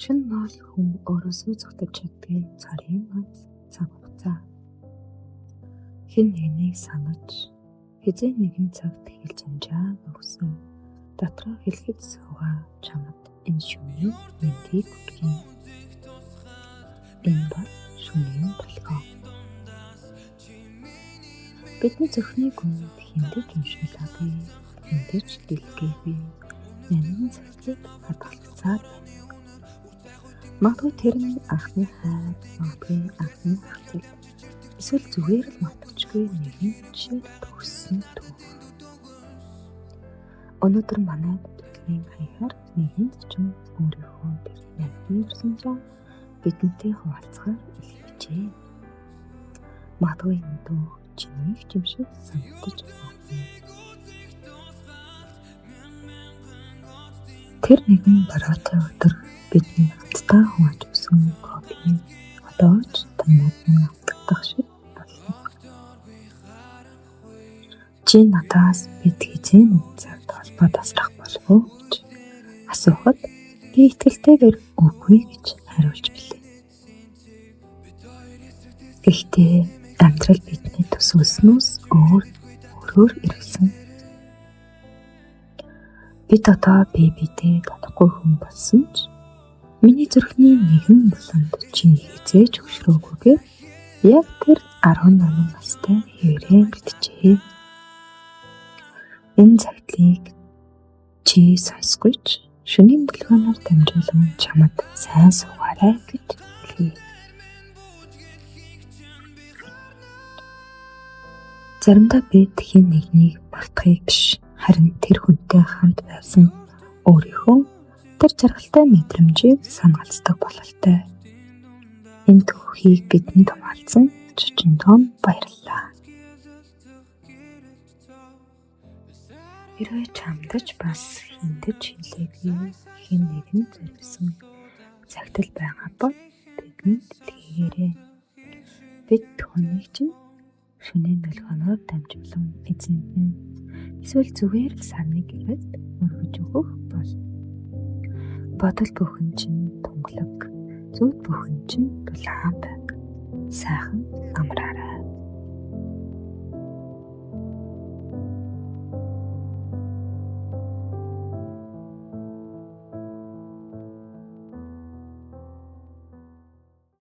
Шин бол хүн өөрөөсөө зогтож чаддгийн царийн ганц цаг хугацаа. Хэн нэгнийг санаж хизээ нэгэн цагт хэлж амжаа өгсөн. Дотроо хэлэхэд суугаа чамд энэ шөнийн мэндийг хүргэе. Энэ бол шөнийн толгой. Бидний зүрхний гүнд хиндэж уншуулаагүй, хиндэж дэлгээгүй. Нянын цагтад хадгалцаад байна. Магадгүй тэр нь анхны хайр, магадгүй анхны хацал, эсвэл зүгээр л мартчихгүй нэгэн жишээ төгссөн түүх. Өнөөдөр манай бүтгэлийн хаягаар нэгэн ч өөрийнхөө тэр нянны өрсөнжөө бидэнтэй хуваалцахаар илэрчээ. Магадгүй энэ дуу чиний юм шиг санагдаж байна. Тэр нэгэн бараатай өдөр бидний хамтдаа хувааж өгсөн кофе одоо ч танад нь автагдах шиг болно. Чи надаас бид хизээ нэг цагт холбоо тасрах болов уу гэж асуухад би итгэлтэйгээр үгүй гэж хариулж билээ. Гэхдээ амьдрал бидний төсөөлснөөс өөрөөр ирсэн. Бид одоо биедээ татахгүй хүн болсон ч миний зүрхний нэгэн буланд чи хизээж хөшрөөгүйгээр яг тэр 18 настай хэврээ битжээ. Энэ цагтлыг чи сонсгүй ч шөнийн бүлгөөнөөр дамжуулан чамд сайн суугаарай гэж хэлье. Заримдаа бид хэн нэгнийг мартахыг биш, харин тэр хүнтэй хамт байсан өөрийнхөө тэр жаргалтай мэдрэмжийг санаалцдаг бололтой. Энэ түүхийг бидэнд хуваалцсан Чочинтон баярлалаа. Хэрвээ чамдаж бас хиндэж хэлээгүй хэн нэгэн зориулсан цагтл байгаа бол бидэнд дэлгээрэй. Бид түүнийг чинь шөнийн дэлгөөнөөр дамжуулан эзэнд нь эсвэл зүгээр л сарны гэрэлд өргөж өгөх бол бодол бүхэн чинь тунгалаг, зүуд бүхэн чинь дулаан байг. Сайхан амраарай.